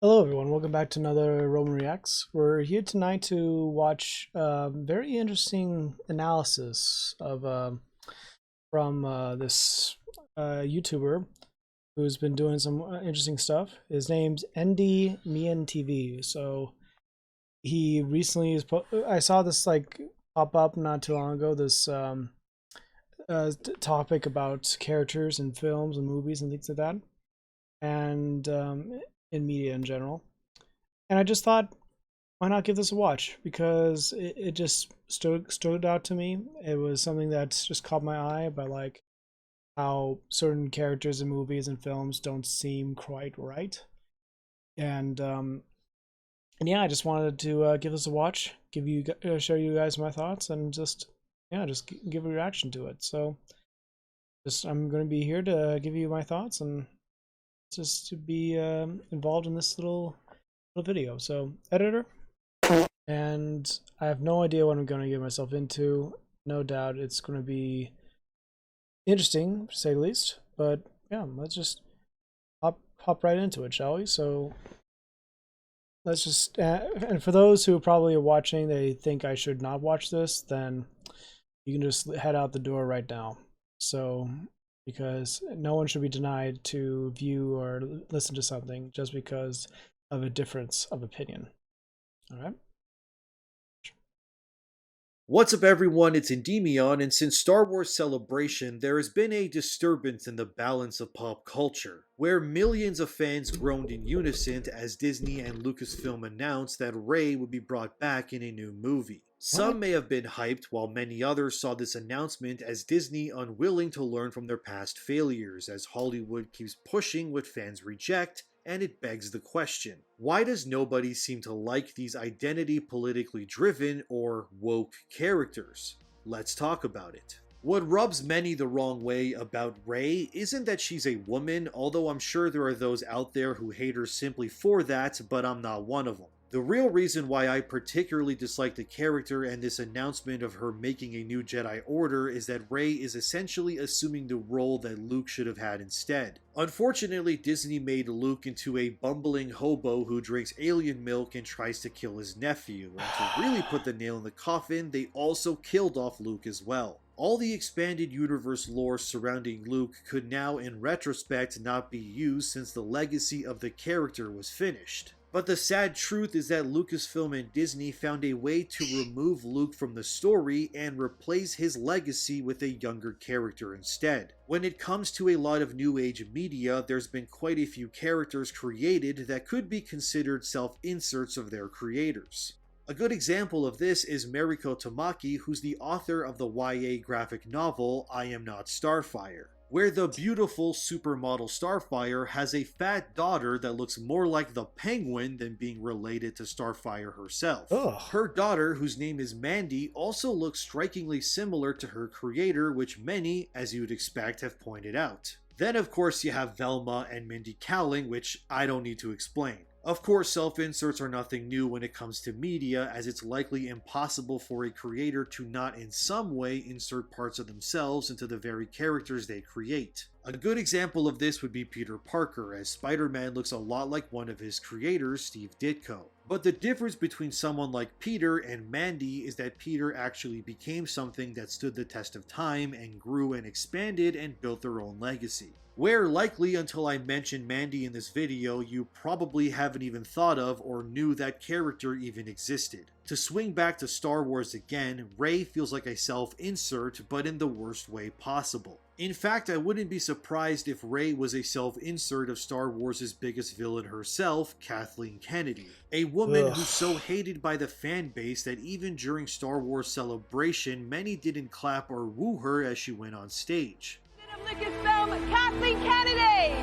Hello, everyone. Welcome back to another Roman Reacts. We're here tonight to watch very interesting analysis of from this YouTuber who's been doing some interesting stuff. His name's Endymion TV. So he recently is. I saw this pop up not too long ago. This topic about characters in films and movies and things like that, and in media in general. And I just thought, why not give this a watch? Because it just stood out to me. It was something that's just caught my eye by how certain characters in movies and films don't seem quite right. And and yeah, I just wanted to give this a watch, show you guys my thoughts, and just give a reaction to it. So just I'm going to be here to give you my thoughts and just to be involved in this little video. So editor, and I have no idea what I'm going to get myself into. No doubt it's going to be interesting, to say the least. But yeah, let's just hop right into it, shall we? So let's just and for those who probably are watching, they think I should not watch this, then you can just head out the door right now. So because no one should be denied to view or listen to something just because of a difference of opinion. All right. What's up, everyone? It's Endymion, and since Star Wars Celebration, there has been a disturbance in the balance of pop culture, where millions of fans groaned in unison as Disney and Lucasfilm announced that Rey would be brought back in a new movie. What? Some may have been hyped, while many others saw this announcement as Disney unwilling to learn from their past failures, as Hollywood keeps pushing what fans reject. And it begs the question, why does nobody seem to like these identity politically driven or woke characters? Let's talk about it. What rubs many the wrong way about Rey isn't that she's a woman, although I'm sure there are those out there who hate her simply for that, but I'm not one of them. The real reason why I particularly dislike the character and this announcement of her making a new Jedi Order is that Rey is essentially assuming the role that Luke should have had instead. Unfortunately, Disney made Luke into a bumbling hobo who drinks alien milk and tries to kill his nephew, and to really put the nail in the coffin, they also killed off Luke as well. All the expanded universe lore surrounding Luke could now in retrospect not be used since the legacy of the character was finished. But the sad truth is that Lucasfilm and Disney found a way to remove Luke from the story and replace his legacy with a younger character instead. When it comes to a lot of new age media, there's been quite a few characters created that could be considered self-inserts of their creators. A good example of this is Mariko Tamaki, who's the author of the YA graphic novel I Am Not Starfire, where the beautiful supermodel Starfire has a fat daughter that looks more like the Penguin than being related to Starfire herself. Ugh. Her daughter, whose name is Mandy, also looks strikingly similar to her creator, which many, as you'd expect, have pointed out. Then of course you have Velma and Mindy Kaling, which I don't need to explain. Of course, self-inserts are nothing new when it comes to media, as it's likely impossible for a creator to not in some way insert parts of themselves into the very characters they create. A good example of this would be Peter Parker, as Spider-Man looks a lot like one of his creators, Steve Ditko. But the difference between someone like Peter and Mandy is that Peter actually became something that stood the test of time and grew and expanded and built their own legacy. Where likely until I mentioned Mandy in this video, you probably haven't even thought of or knew that character even existed. To swing back to Star Wars again, Rey feels like a self-insert, but in the worst way possible. In fact, I wouldn't be surprised if Rey was a self-insert of Star Wars' biggest villain herself, Kathleen Kennedy. A woman Ugh. who's so hated by the fan base that even during Star Wars Celebration, many didn't clap or woo her as she went on stage. Lucasfilm, Kathleen Kennedy!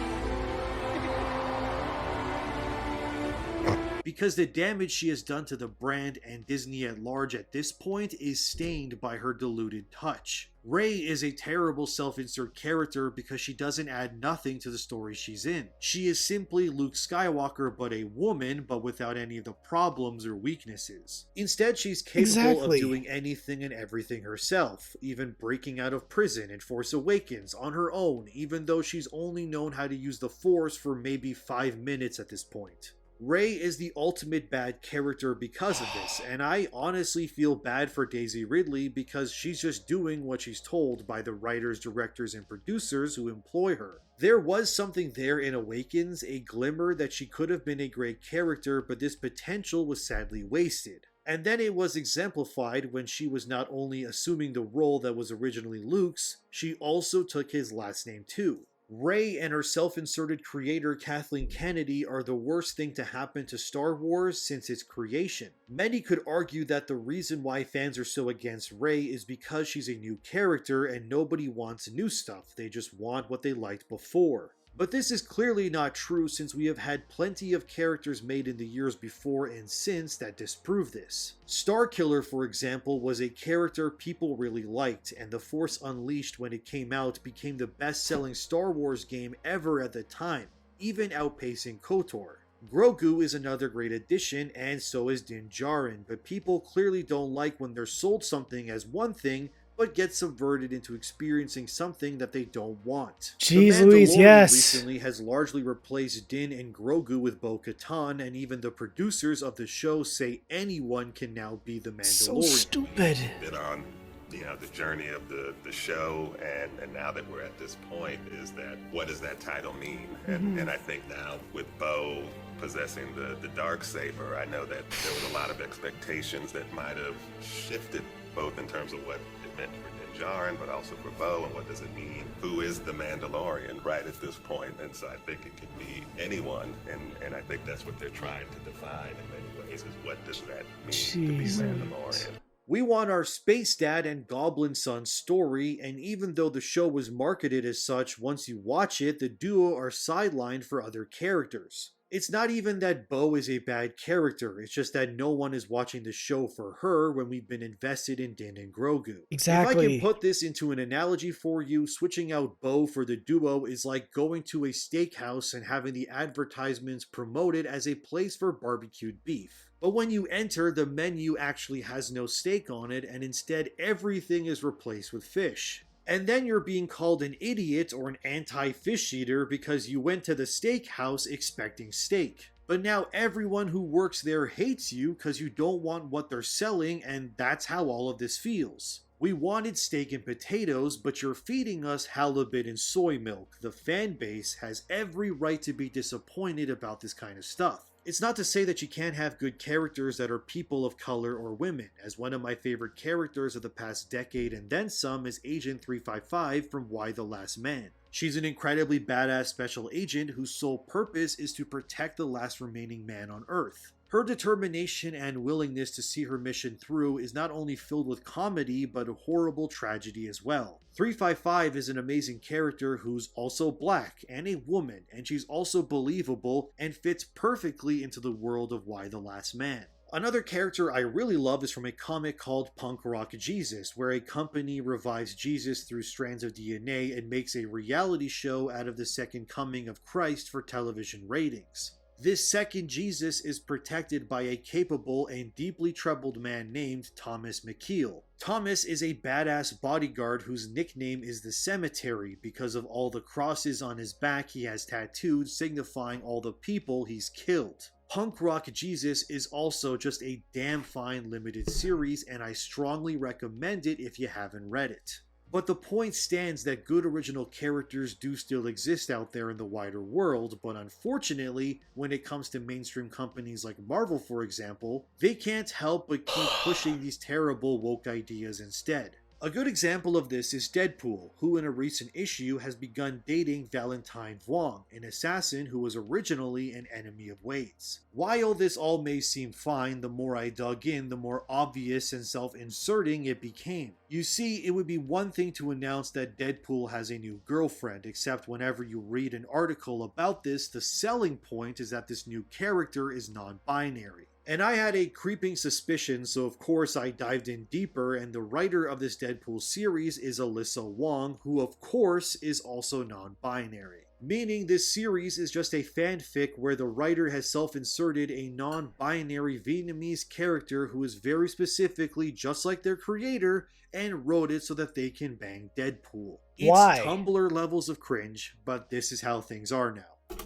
Because the damage she has done to the brand and Disney at large at this point is stained by her diluted touch. Rey is a terrible self-insert character because she doesn't add nothing to the story she's in. She is simply Luke Skywalker but a woman, but without any of the problems or weaknesses. Instead, she's capable of doing anything and everything herself, even breaking out of prison in Force Awakens on her own, even though she's only known how to use the Force for maybe 5 minutes at this point. Rey is the ultimate bad character because of this, and I honestly feel bad for Daisy Ridley because she's just doing what she's told by the writers, directors, and producers who employ her. There was something there in Awakens, a glimmer that she could have been a great character, but this potential was sadly wasted. And then it was exemplified when she was not only assuming the role that was originally Luke's, she also took his last name too. Rey and her self-inserted creator Kathleen Kennedy are the worst thing to happen to Star Wars since its creation. Many could argue that the reason why fans are so against Rey is because she's a new character and nobody wants new stuff, they just want what they liked before. But this is clearly not true since we have had plenty of characters made in the years before and since that disprove this. Starkiller, for example, was a character people really liked, and The Force Unleashed when it came out became the best-selling Star Wars game ever at the time, even outpacing KOTOR. Grogu is another great addition, and so is Din Djarin, but people clearly don't like when they're sold something as one thing but get subverted into experiencing something that they don't want. Jeez The Louise, Mandalorian yes. recently has largely replaced Din and Grogu with Bo-Katan, and even the producers of the show say anyone can now be the Mandalorian. So stupid. Been on, the journey of the show, and now that we're at this point, is that what does that title mean? And I think now with Bo possessing the dark saber, I know that there was a lot of expectations that might have shifted both in terms of what it meant for Din Djarin, but also for Bo, and what does it mean? Who is the Mandalorian right at this point? And so I think it could be anyone, and I think that's what they're trying to define in many ways, is what does that mean to be Mandalorian? We want our Space Dad and Goblin Son story, and even though the show was marketed as such, once you watch it, the duo are sidelined for other characters. It's not even that Bo is a bad character, it's just that no one is watching the show for her when we've been invested in Din and Grogu. Exactly. If I can put this into an analogy for you, switching out Bo for the duo is like going to a steakhouse and having the advertisements promoted as a place for barbecued beef. But when you enter, the menu actually has no steak on it, and instead everything is replaced with fish. And then you're being called an idiot or an anti-fish eater because you went to the steakhouse expecting steak. But now everyone who works there hates you because you don't want what they're selling, and that's how all of this feels. We wanted steak and potatoes, but you're feeding us halibut and soy milk. The fan base has every right to be disappointed about this kind of stuff. It's not to say that you can't have good characters that are people of color or women, as one of my favorite characters of the past decade and then some is Agent 355 from Y: The Last Man. She's an incredibly badass special agent whose sole purpose is to protect the last remaining man on Earth. Her determination and willingness to see her mission through is not only filled with comedy, but a horrible tragedy as well. 355 is an amazing character who's also black and a woman, and she's also believable and fits perfectly into the world of Y: The Last Man. Another character I really love is from a comic called Punk Rock Jesus, where a company revives Jesus through strands of DNA and makes a reality show out of the second coming of Christ for television ratings. This second Jesus is protected by a capable and deeply troubled man named Thomas McKeel. Thomas is a badass bodyguard whose nickname is the Cemetery because of all the crosses on his back he has tattooed signifying all the people he's killed. Punk Rock Jesus is also just a damn fine limited series, and I strongly recommend it if you haven't read it. But the point stands that good original characters do still exist out there in the wider world, but unfortunately, when it comes to mainstream companies like Marvel for example, they can't help but keep pushing these terrible woke ideas instead. A good example of this is Deadpool, who in a recent issue has begun dating Valentine Vuong, an assassin who was originally an enemy of Wade's. While this all may seem fine, the more I dug in, the more obvious and self-inserting it became. You see, it would be one thing to announce that Deadpool has a new girlfriend, except whenever you read an article about this, the selling point is that this new character is non-binary. And I had a creeping suspicion, so of course I dived in deeper, and the writer of this Deadpool series is Alyssa Wong, who of course is also non-binary. Meaning this series is just a fanfic where the writer has self-inserted a non-binary Vietnamese character who is very specifically just like their creator, and wrote it so that they can bang Deadpool. Why? It's Tumblr levels of cringe, but this is how things are now.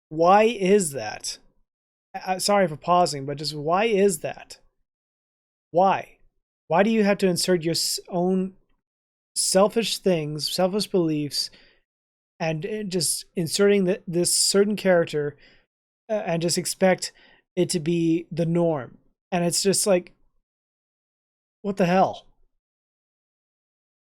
Why is that? sorry for pausing, but just why is that? Why? Why do you have to insert your own selfish things, selfish beliefs, and just inserting this certain character and just expect it to be the norm? And it's just like, what the hell?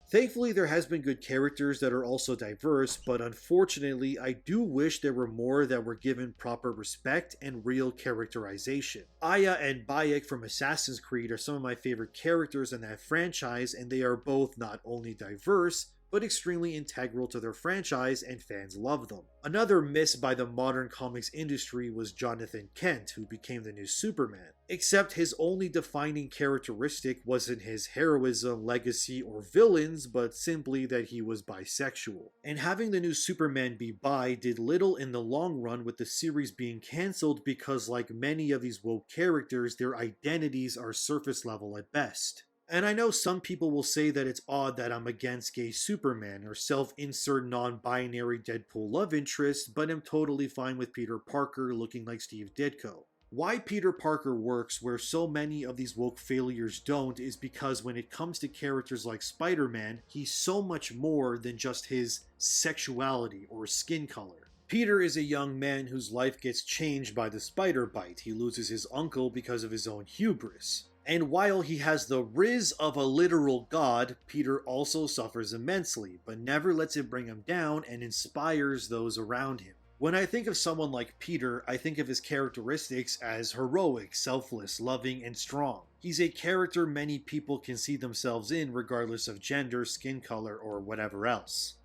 Thankfully, there has been good characters that are also diverse, but unfortunately, I do wish there were more that were given proper respect and real characterization. Aya and Bayek from Assassin's Creed are some of my favorite characters in that franchise, and they are both not only diverse, but extremely integral to their franchise, and fans love them. Another miss by the modern comics industry was Jonathan Kent, who became the new Superman. Except his only defining characteristic wasn't his heroism, legacy, or villains, but simply that he was bisexual. And having the new Superman be bi did little in the long run, with the series being cancelled because, like many of these woke characters, their identities are surface level at best. And I know some people will say that it's odd that I'm against gay Superman or self-insert non-binary Deadpool love interest, but I'm totally fine with Peter Parker looking like Steve Ditko. Why Peter Parker works where so many of these woke failures don't is because when it comes to characters like Spider-Man, he's so much more than just his sexuality or skin color. Peter is a young man whose life gets changed by the spider bite. He loses his uncle because of his own hubris. And while he has the riz of a literal god, Peter also suffers immensely, but never lets it bring him down and inspires those around him. When I think of someone like Peter, I think of his characteristics as heroic, selfless, loving, and strong. He's a character many people can see themselves in regardless of gender, skin color, or whatever else.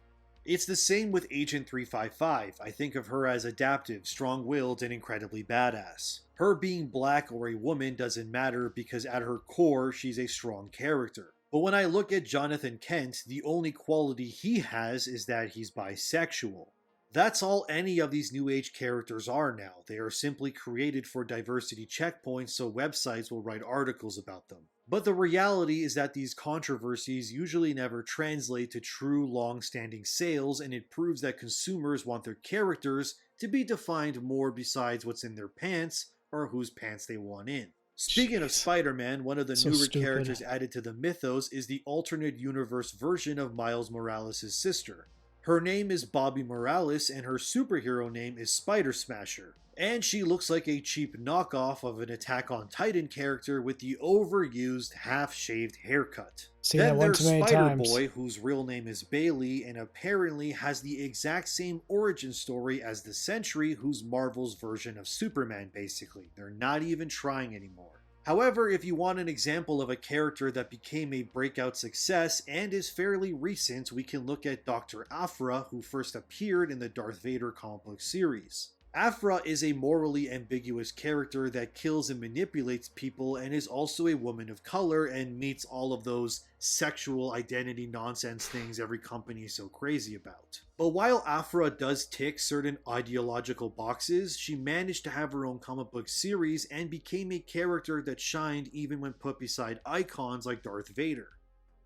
It's the same with Agent 355. I think of her as adaptive, strong-willed, and incredibly badass. Her being black or a woman doesn't matter because at her core, she's a strong character. But when I look at Jonathan Kent, the only quality he has is that he's bisexual. That's all any of these new age characters are now. They are simply created for diversity checkpoints so websites will write articles about them. But the reality is that these controversies usually never translate to true long-standing sales, and it proves that consumers want their characters to be defined more besides what's in their pants or whose pants they want in. Speaking of Spider-Man, one of the newer characters added to the mythos is the alternate universe version of Miles Morales' sister. Her name is Bobby Morales and her superhero name is Spider Smasher. And she looks like a cheap knockoff of an Attack on Titan character with the overused half-shaved haircut. Then there's Spider-Boy, whose real name is Bailey and apparently has the exact same origin story as the Sentry, who's Marvel's version of Superman basically. They're not even trying anymore. However, if you want an example of a character that became a breakout success and is fairly recent, we can look at Dr. Aphra, who first appeared in the Darth Vader comic book series. Aphra is a morally ambiguous character that kills and manipulates people and is also a woman of color and meets all of those sexual identity nonsense things every company is so crazy about. But while Aphra does tick certain ideological boxes, she managed to have her own comic book series and became a character that shined even when put beside icons like Darth Vader.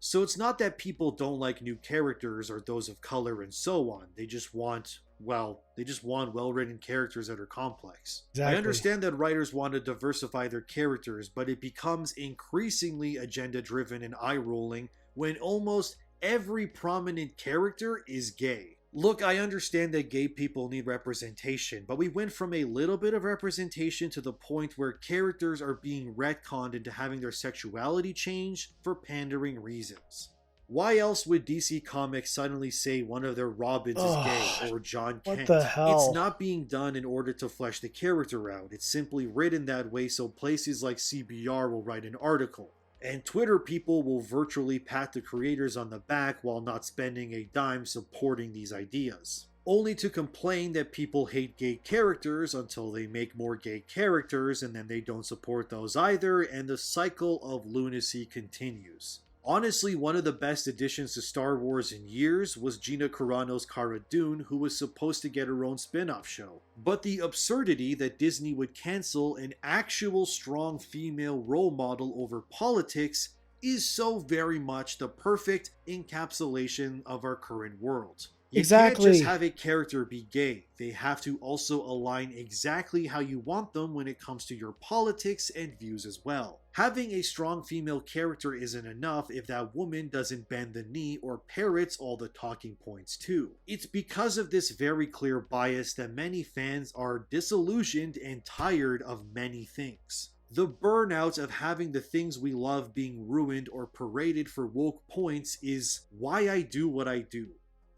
So it's not that people don't like new characters or those of color and so on, they just want well-written characters that are complex. Exactly. I understand that writers want to diversify their characters, but it becomes increasingly agenda-driven and eye-rolling when almost every prominent character is gay. Look, I understand that gay people need representation, but we went from a little bit of representation to the point where characters are being retconned into having their sexuality changed for pandering reasons. Why else would DC Comics suddenly say one of their Robins is gay or John Kent? What the hell? It's not being done in order to flesh the character out. It's simply written that way so places like CBR will write an article. And Twitter people will virtually pat the creators on the back while not spending a dime supporting these ideas. Only to complain that people hate gay characters until they make more gay characters and then they don't support those either, and the cycle of lunacy continues. Honestly, one of the best additions to Star Wars in years was Gina Carano's Cara Dune, who was supposed to get her own spin-off show. But the absurdity that Disney would cancel an actual strong female role model over politics is so very much the perfect encapsulation of our current world. You can't just Exactly. have a character be gay. They have to also align exactly how you want them when it comes to your politics and views as well. Having a strong female character isn't enough if that woman doesn't bend the knee or parrots all the talking points too. It's because of this very clear bias that many fans are disillusioned and tired of many things. The burnout of having the things we love being ruined or paraded for woke points is why I do what I do.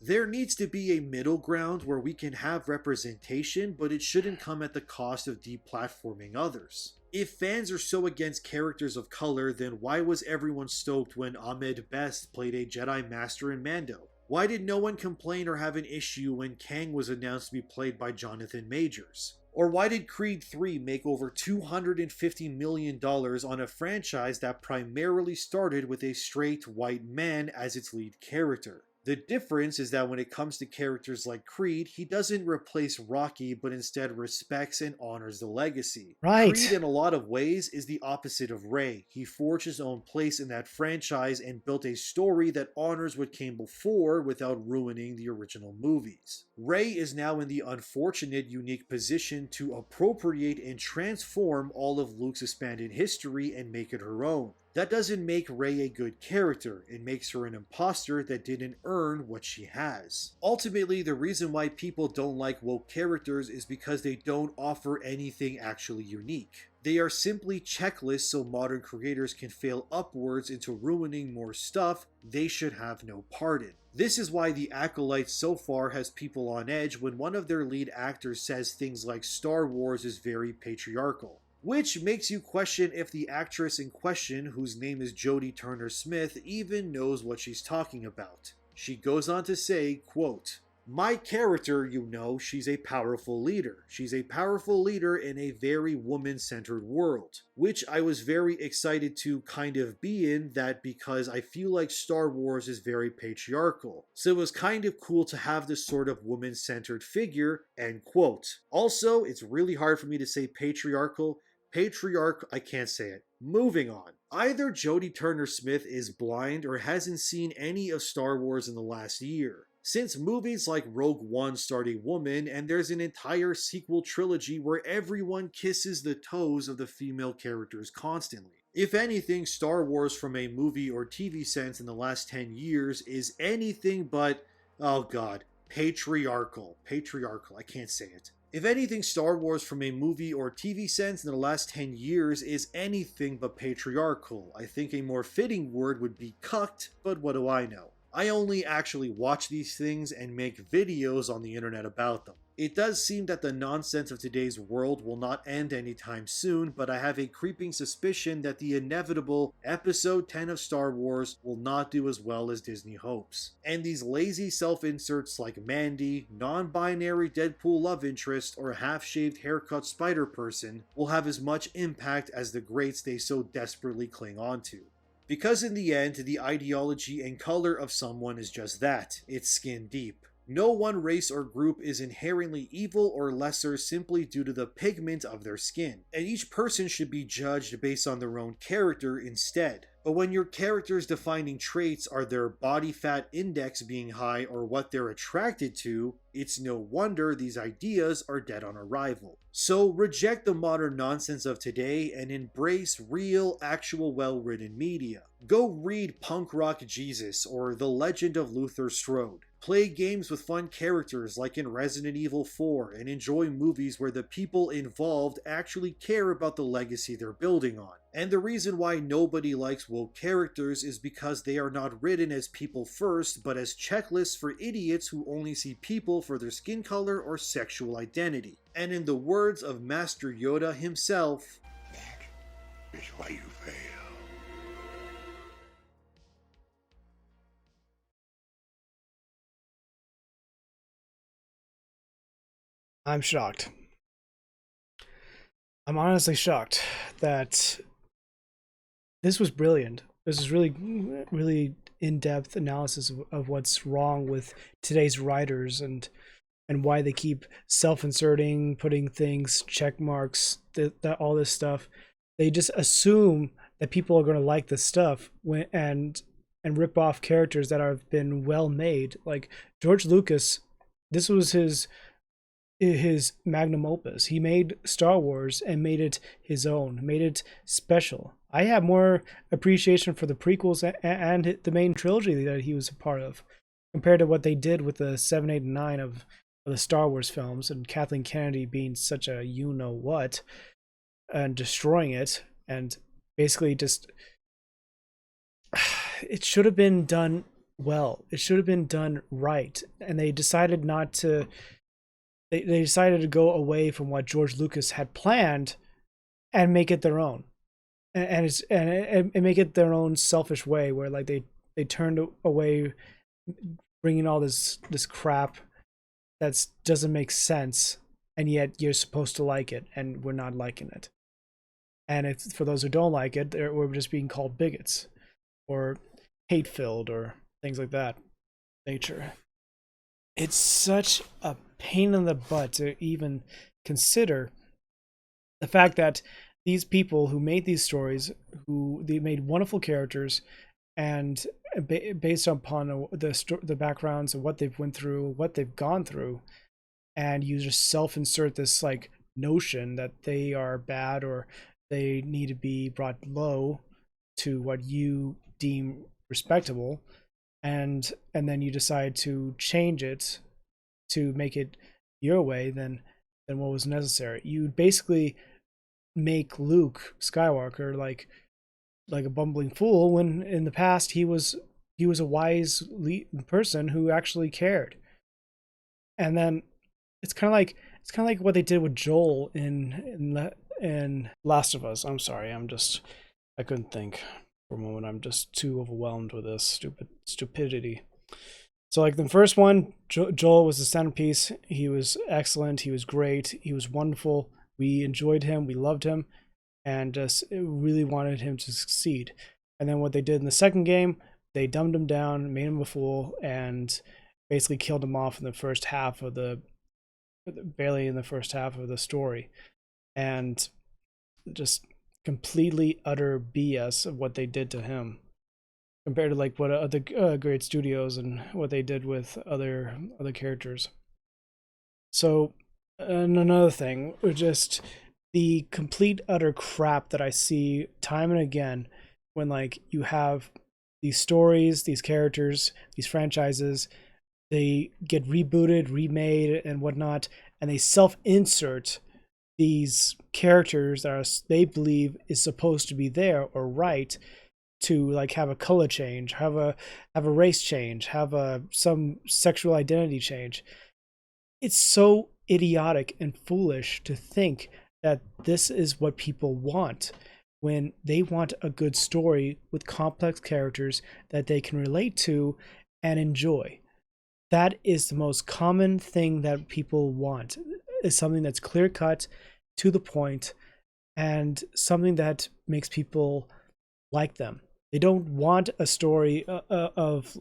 There needs to be a middle ground where we can have representation, but it shouldn't come at the cost of deplatforming others. If fans are so against characters of color, then why was everyone stoked when Ahmed Best played a Jedi Master in Mando? Why did no one complain or have an issue when Kang was announced to be played by Jonathan Majors? Or why did Creed 3 make over $250 million on a franchise that primarily started with a straight white man as its lead character? The difference is that when it comes to characters like Creed, he doesn't replace Rocky but instead respects and honors the legacy. Creed, Right. in a lot of ways, is the opposite of Rey. He forged his own place in that franchise and built a story that honors what came before without ruining the original movies. Rey is now in the unfortunate, unique position to appropriate and transform all of Luke's expanded history and make it her own. That doesn't make Rey a good character, it makes her an imposter that didn't earn what she has. Ultimately, the reason why people don't like woke characters is because they don't offer anything actually unique. They are simply checklists so modern creators can fail upwards into ruining more stuff they should have no part in. This is why The Acolyte so far has people on edge when one of their lead actors says things like Star Wars is very patriarchal. Which makes you question if the actress in question, whose name is Jodie Turner-Smith, even knows what she's talking about. She goes on to say, quote, "My character, you know, she's a powerful leader. She's a powerful leader in a very woman-centered world, which I was very excited to kind of be in that because I feel like Star Wars is very patriarchal. So it was kind of cool to have this sort of woman-centered figure," end quote. Also, it's really hard for me to say patriarchal. Patriarch, I can't say it. Moving on. Either Jodie Turner-Smith is blind or hasn't seen any of Star Wars in the last year. Since movies like Rogue One starred a woman, and there's an entire sequel trilogy where everyone kisses the toes of the female characters constantly. If anything, Star Wars from a movie or TV sense in the last 10 years is anything but, oh god, patriarchal. Patriarchal, I can't say it. If anything, Star Wars from a movie or TV sense in the last 10 years is anything but patriarchal. I think a more fitting word would be cucked, but what do I know? I only actually watch these things and make videos on the internet about them. It does seem that the nonsense of today's world will not end anytime soon, but I have a creeping suspicion that the inevitable Episode 10 of Star Wars will not do as well as Disney hopes. And these lazy self-inserts like Mandy, non-binary Deadpool love interest, or half-shaved haircut Spider-Person will have as much impact as the greats they so desperately cling onto. Because in the end, the ideology and color of someone is just that, it's skin deep. No one race or group is inherently evil or lesser simply due to the pigment of their skin, and each person should be judged based on their own character instead. But when your character's defining traits are their body fat index being high or what they're attracted to, it's no wonder these ideas are dead on arrival. So reject the modern nonsense of today and embrace real, actual well-written media. Go read Punk Rock Jesus or The Legend of Luther Strode. Play games with fun characters like in Resident Evil 4 and enjoy movies where the people involved actually care about the legacy they're building on. And the reason why nobody likes woke characters is because they are not written as people first, but as checklists for idiots who only see people for their skin color or sexual identity. And in the words of Master Yoda himself, That is why you fail. I'm shocked. I'm honestly shocked that this was brilliant. This is really, really in-depth analysis of what's wrong with today's writers and why they keep self-inserting, putting things, check marks, that all this stuff. They just assume that people are going to like this stuff and rip off characters that have been well made. Like George Lucas, this was his magnum opus. He made Star Wars and made it his own, made it special. I have more appreciation for the prequels and the main trilogy that he was a part of compared to what they did with the 7, 8, and 9 of the Star Wars films, and Kathleen Kennedy being such a you know what and destroying it, and basically just it should have been done well. It should have been done right, and they decided not to. They decided to go away from what George Lucas had planned and make it their own, and make it their own selfish way, where like they turned away, bringing all this crap that doesn't make sense, and yet you're supposed to like it, and we're not liking it. And if for those who don't like it, we're just being called bigots or hate-filled or things like that nature. It's such a pain in the butt to even consider the fact that these people who made these stories, who they made wonderful characters, and based upon the backgrounds of what they've went through, what they've gone through, and you just self-insert this like notion that they are bad or they need to be brought low to what you deem respectable, and then you decide to change it to make it your way, then what was necessary. You basically make Luke Skywalker like a bumbling fool when in the past he was a wise person who actually cared. And then it's kind of like what they did with Joel in Last of Us. I'm sorry, I couldn't think for a moment. I'm just too overwhelmed with this stupidity. So like the first one, Joel was the centerpiece. He was excellent. He was great. He was wonderful. We enjoyed him. We loved him, and just really wanted him to succeed. And then what they did in the second game, they dumbed him down, made him a fool, and basically killed him off in the first half of barely in the first half of the story. And just completely utter BS of what they did to him compared to like what other great studios and what they did with other characters. So, and another thing, just the complete utter crap that I see time and again when like you have these stories, these characters, these franchises, they get rebooted, remade, and whatnot, and they self-insert these characters that they believe is supposed to be there or right to like have a color change, have a race change, have some sexual identity change. It's so idiotic and foolish to think that this is what people want when they want a good story with complex characters that they can relate to and enjoy. That is the most common thing that people want, is something that's clear cut, to the point, and something that makes people like them. They don't want a story of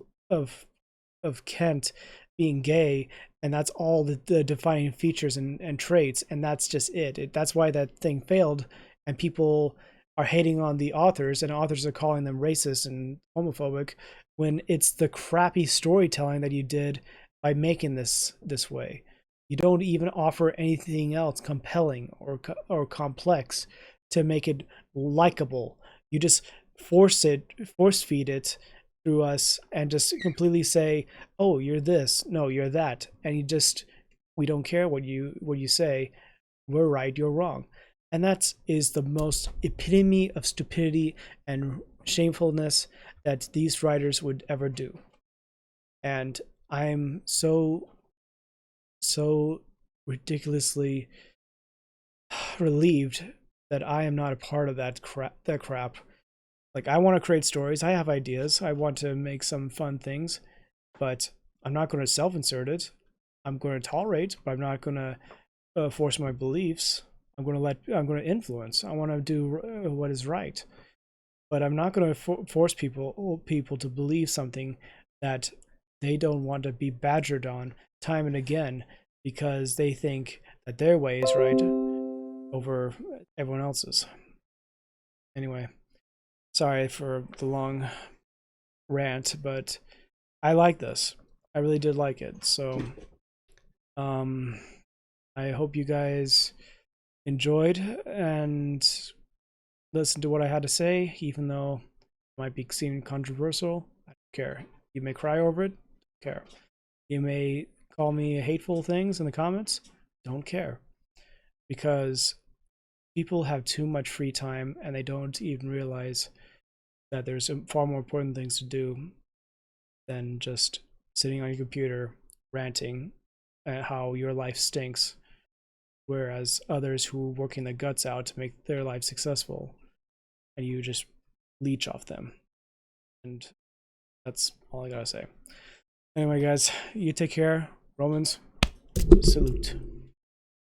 Kent being gay, and that's all the defining features and traits, and that's just it. That's why that thing failed, and people are hating on the authors, and authors are calling them racist and homophobic when it's the crappy storytelling that you did by making this way. You don't even offer anything else compelling or complex to make it likable. You just force feed it through us and just completely say, oh, you're this, no, you're that, and we don't care what you say, we're right, you're wrong. And that is the most epitome of stupidity and shamefulness that these writers would ever do. And I'm so ridiculously relieved that I am not a part of that crap. Like, I want to create stories. I have ideas. I want to make some fun things, but I'm not going to self-insert it. I'm going to tolerate, but I'm not going to force my beliefs. I'm going to influence. I want to do what is right, but I'm not going to force people to believe something that they don't want to be badgered on time and again because they think that their way is right over everyone else's. Anyway. Sorry for the long rant, but I like this. I really did like it. So I hope you guys enjoyed and listened to what I had to say, even though it might be seeming controversial. I don't care. You may cry over it. Don't care. You may call me hateful things in the comments. Don't care. Because people have too much free time and they don't even realize that there's far more important things to do than just sitting on your computer ranting at how your life stinks, whereas others who are working their guts out to make their life successful, and you just leech off them. And that's all I gotta say. Anyway, guys, you take care. Romans, salute.